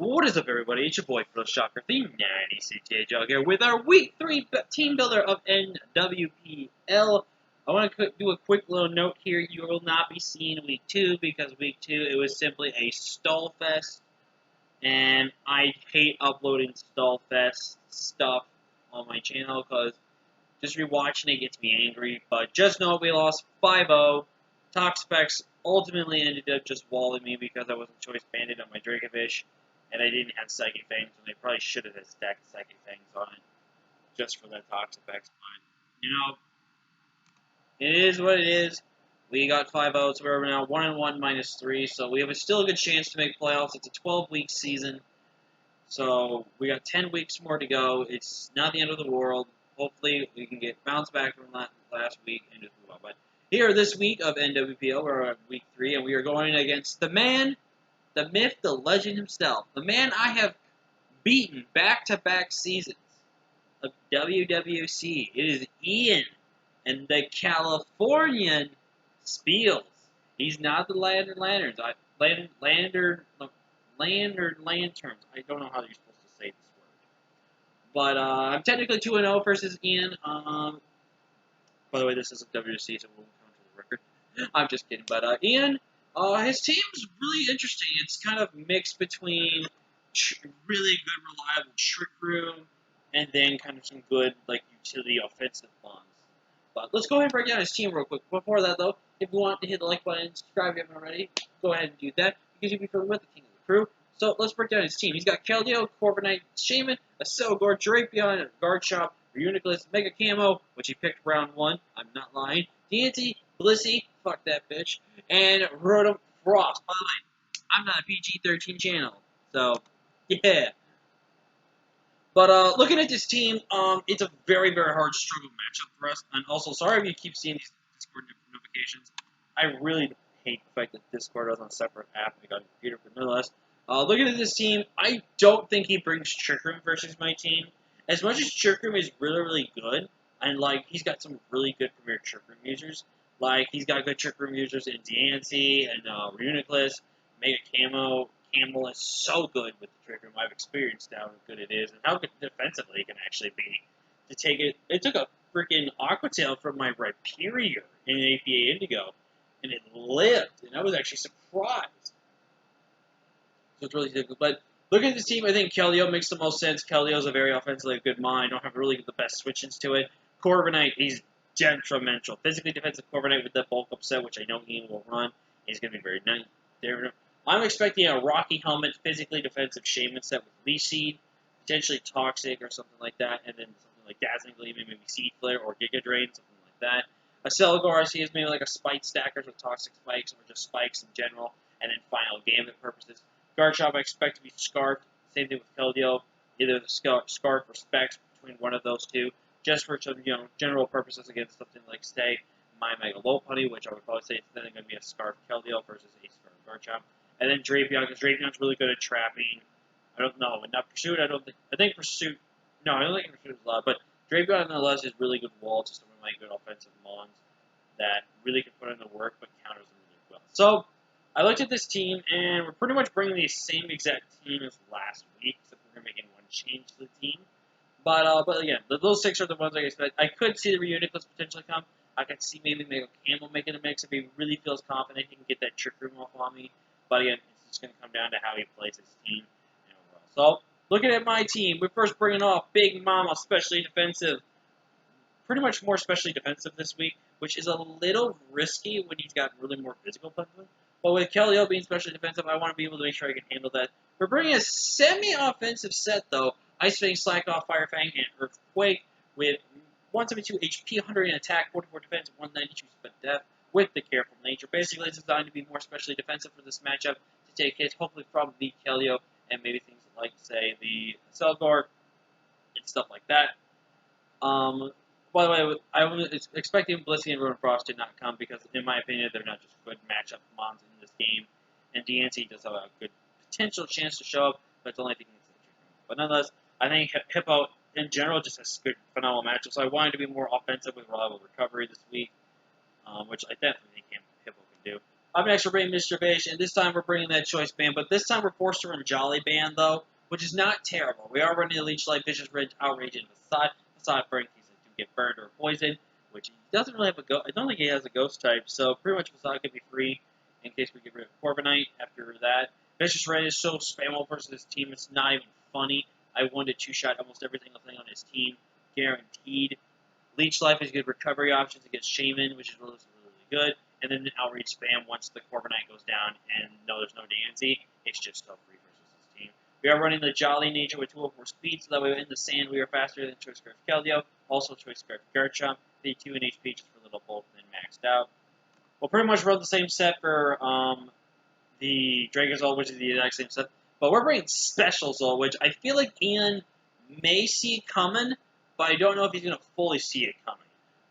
What is up, everybody? It's your boy, Phil Shocker, the 90CTA Jug here with our Week 3 Team Builder of NWPL. I want to do a quick little note here. You will not be seeing Week 2 because Week 2, it was simply a stall fest. And I hate uploading stall fest stuff on my channel because just rewatching it gets me angry. But just know we lost 5-0. Toxpex ultimately ended up just walling me because I wasn't choice banded on my Dracovish. And I didn't have Psychic Fangs, and they probably should have stacked Psychic Fangs on it just for that Toxic But, you know, it is what it is. We got 5-0, so we're now 1-1 minus 3, so we have still a good chance to make playoffs. It's a 12-week season, so we got 10 weeks more to go. It's not the end of the world. Hopefully, we can get bounced back from last week and just move on. But here, this week of NWPL, we're on Week 3, and we are going against the man, the myth, the legend himself. The man I have beaten back-to-back seasons of WWC. It is Ian and the Californian Spiels. He's not the Lanterns. Lanterns. I don't know how you're supposed to say this word. But I'm technically 2-0 versus Ian. By the way, this is a WWC, so we'll come to the record. I'm just kidding. But Ian... his team's really interesting. It's kind of mixed between really good, reliable trick room and then kind of some good, like, utility offensive bonds. But let's go ahead and break down his team real quick. Before that, though, if you want to hit the like button and subscribe if you haven't already, go ahead and do that because you'll be familiar with the king of the crew. So let's break down his team. He's got Keldeo, Corviknight, Shaman, a Selgor, Drapion, Guard Shop, Uniclus, Mega Camo, which he picked round 1. I'm not lying. DNT, Blissey, fuck that bitch, and Rotom Frost. By the way, I'm not a PG-13 channel, so yeah. But looking at this team, it's a very, very hard struggle matchup for us. And also, sorry if you keep seeing these Discord notifications. I really hate the fact that Discord is on a separate app. I got a computer, but nonetheless. Looking at this team, I don't think he brings Trick Room versus my team. As much as Trick Room is really, really good, and like he's got some really good premier Trick Room users. Like he's got good Trick Room users in Diancie and Uniclus, Mega Camo. Campbell is so good with the Trick Room. I've experienced how good it is and how good defensively it can actually be. To take it, it took a freaking Aqua Tail from my Rhyperior in APA Indigo, and it lived, and I was actually surprised. So it's really difficult. But looking at this team, I think Keldeo makes the most sense. Keldeo's a very offensively good mind. Don't have really the best switch-ins to it. Corviknight, he's detrimental. Physically defensive Corviknight with that bulk upset, which I know Ian will run. He's going to be very nice. I'm expecting a Rocky Helmet, physically defensive Shaman set with Leaf Seed, potentially Toxic or something like that, and then something like Dazzling Gleam, maybe Seed Flare or Giga Drain, something like that. A Selgor I see as maybe like a Spike Stackers with Toxic Spikes or just Spikes in general, and then Final Gambit purposes. Guard Shop I expect to be Scarfed, same thing with Keldeo, either the Scarf or Specs between one of those two, just for some general purposes against something like, say, my Mega Lopunny, which I would probably say it's then going to be a Scarf Keldeo versus a Scarf Guard Shop. And then Drapion, because Drapion's really good at trapping. I don't know. And not Pursuit, I think Pursuit... No, I don't think Pursuit is a lot. But Drapion, nonetheless, is really good wall to some of my good offensive mons that really can put in the work, but counters them really well. So, I looked at this team, and we're pretty much bringing the same exact team as last week, except we're making one change to the team. But again, those 6 are the ones I expect. I could see the Reuniclus potentially come. I could see maybe Mega Camo making a mix if he really feels confident he can get that Trick Room off on me. But again, it's just going to come down to how he plays his team and overall. So, looking at my team, we're first bringing off Big Mama, specially defensive. Pretty much more specially defensive this week, which is a little risky when he's got really more physical punishment. But with Keldeo being specially defensive, I want to be able to make sure I can handle that. We're bringing a semi-offensive set, though. Ice Fang, Slack Off, Fire Fang, and Earthquake with 172 HP, 100 in attack, 44 defense, 192 split depth. With the Careful Nature. Basically, it's designed to be more specially defensive for this matchup to take hits, hopefully from the Keldeo and maybe things like, say, the Selgor and stuff like that. By the way, I was expecting Blissey and Rotom Frost to not come because, in my opinion, they're not just good matchup mons in this game. And DNC does have a good potential chance to show up, but it's the only thing that's the trick. But nonetheless, I think Hippo, in general, just has good, phenomenal matchups. So I wanted to be more offensive with reliable recovery this week. Which I definitely think Hippo can do. Up next, we're bringing Mr. Fish, and this time we're bringing that choice band, but this time we're forced to run Jolly Band, though, which is not terrible. We are running the Leech Life, Vicious Ridge, Outrage, and Facade for in case they do get burned or poisoned, which he doesn't really have a ghost. I don't think he has a ghost type, so pretty much Facade could be free in case we get rid of Corviknight after that. Vicious Red is so spammable versus his team, it's not even funny. I 1-2 shot almost every single thing on his team, guaranteed. Leech Life is good recovery options against Shaman, which is really, really good. And then Outreach Spam once the Corviknight goes down and no, there's no Nancy, it's just so free versus his team. We are running the Jolly Nature with 204 speed, so that way in the sand we are faster than Choice Scarf Keldeo, also Choice Scarf Garchomp, the 2 in HP just for a little bulk, then maxed out. We'll pretty much run the same set for the Dracozolt, which is the exact same set, but we're bringing Special Zolt, which I feel like Ian may see coming, but I don't know if he's going to fully see it coming.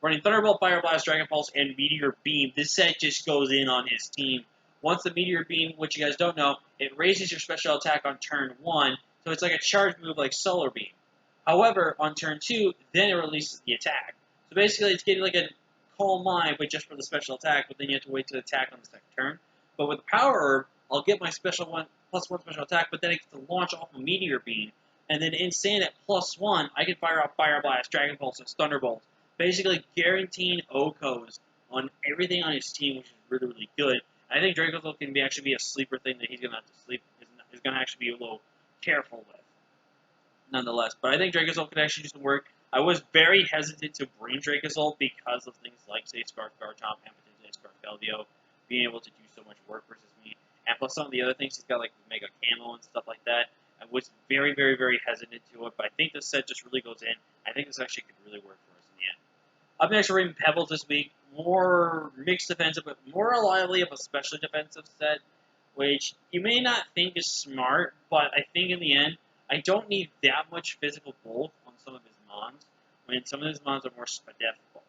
Running Thunderbolt, Fire Blast, Dragon Pulse, and Meteor Beam. This set just goes in on his team. Once the Meteor Beam, which you guys don't know, it raises your special attack on turn 1, so it's like a charge move like Solar Beam. However, on turn 2, then it releases the attack. So basically, it's getting like a Calm Mind, but just for the special attack, but then you have to wait to attack on the second turn. But with Power Herb, I'll get my special +1 special attack, but then I get to launch off a Meteor Beam. And then in sand at +1, I can fire off Fire Blast, Dragon Pulse, and Thunderbolt. Basically guaranteeing OHKOs on everything on his team, which is really, really good. I think Dracozolt can actually be a sleeper thing that he's going to have to sleep, is going to actually be a little careful with, nonetheless. But I think Dracozolt could actually do some work. I was very hesitant to bring Dracozolt because of things like, say, Scarf Garchomp and potentially Scarf Keldeo being able to do so much work versus me. And plus some of the other things, he's got like Mega Camo and stuff like that. I was very, very, very hesitant to it, but I think this set just really goes in. I think this actually could really work for us in the end. Up next, we're bringing Pebbles this week. More mixed defensive, but more reliably of a special defensive set, which you may not think is smart, but I think in the end, I don't need that much physical bulk on some of his mons, when some of his mons are more spadefable.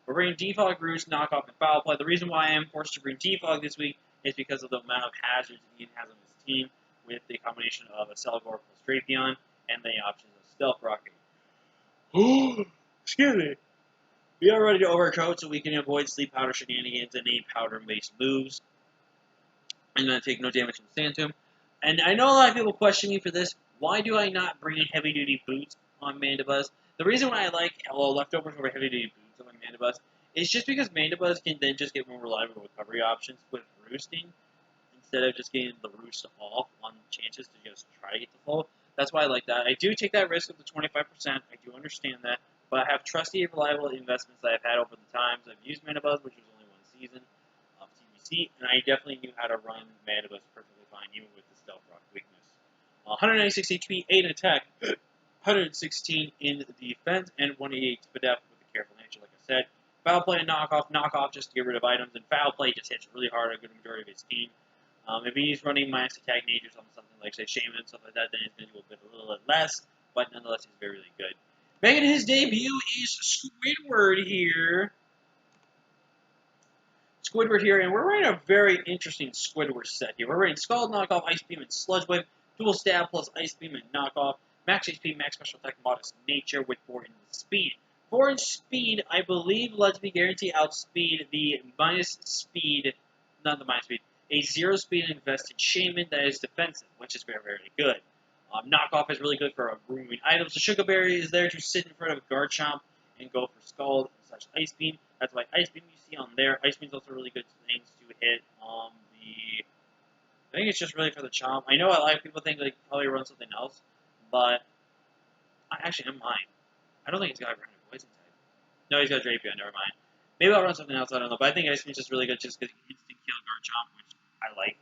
We're bringing Defog, Roost, Knockoff, and Foul Play. The reason why I am forced to bring Defog this week is because of the amount of hazards he has on his team, with the combination of a Celgor plus Drapion and the options of Stealth Rocket. Excuse me. We are ready to overcoat so we can avoid Sleep Powder shenanigans and any powder-based moves. I'm going to take no damage from the Sand Tomb. And I know a lot of people question me for this. Why do I not bring heavy-duty boots on Mandibuzz? The reason why I like leftovers over heavy-duty boots on my Mandibuzz is just because Mandibuzz can then just get more reliable recovery options with roosting, instead of just getting the roost off on chances to just try to get the full. That's why I like that. I do take that risk of the 25%. I do understand that. But I have trusty and reliable investments that I've had over the times. I've used Mandibuzz, which was only one season of TBC, and I definitely knew how to run Mandibuzz perfectly fine, even with the Stealth Rock weakness. 196 HP, 8 in attack, 116 in defense, and 188 Spadef with a careful nature, like I said. Foul Play and Knockoff just to get rid of items, and Foul Play just hits really hard a good majority of his team. If he's running Max Attack Natures on something like, say, Shaman and stuff like that, then he's going to do a little bit less, but nonetheless, he's very, really good. Making his debut is Squidward here. And we're running a very interesting Squidward set here. We're running Scald, Knockoff, Ice Beam, and Sludge Wave, Dual Stab plus Ice Beam and Knockoff, Max HP, Max Special Attack, Modest Nature with 4 in speed. 4 in speed, I believe, lets me guarantee outspeed the minus speed, not the minus speed, a 0 speed invested Shaman that is defensive, which is very, very good. Knockoff is really good for removing items. The Sugar Berry is there to sit in front of Garchomp and go for Scald and such Ice Beam. That's why Ice Beam you see on there. Ice Beam's also really good things to hit the... I think it's just really for the Chomp. I know a lot of people think they probably run something else, but I actually am mine. I don't think he's got a Poison type. No, he's got Drapion, never mind. Maybe I'll run something else, I don't know. But I think Ice Beam's just really good just because he instant kill Garchomp, which I like.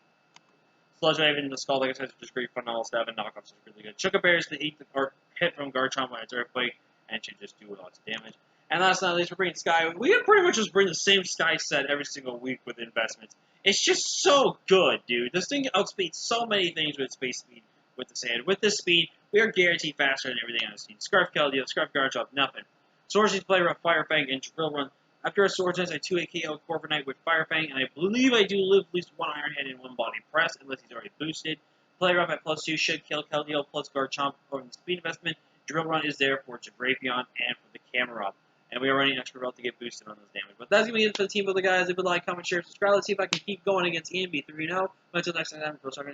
Sludge Wave and the Skull, like I said, is just great phenomenal stab, and Knockoffs is really good. Sugar Berries to eat or hit from Garchomp when it's Earthquake, and should just do lots of damage. And last but not least, we're bringing Sky. We can pretty much just bring the same Sky set every single week with investments. It's just so good, dude. This thing outspeeds so many things with space speed with the sand. With this speed, we are guaranteed faster than everything on the scene. Scarf Keldeo, Scarf Garchomp, nothing. Swords play Rough, Fire Fang, and Drill Run. After a Swords Dance, I 2-8 KO Corviknight with Fire Fang, and I believe I do live at least 1 Iron Head and 1 Body Press, unless he's already boosted. Play Rough at +2 should kill Keldeo plus Garchomp for the speed investment. Drill Run is there for Drapion and for the Camera Up. And we are running extra belt to get boosted on those damage. But that's going to be it for the team builder, guys. Leave a like, comment, share, subscribe. Let's see if I can keep going against EMB 3-0. Until next time, I'm Pro Soccer.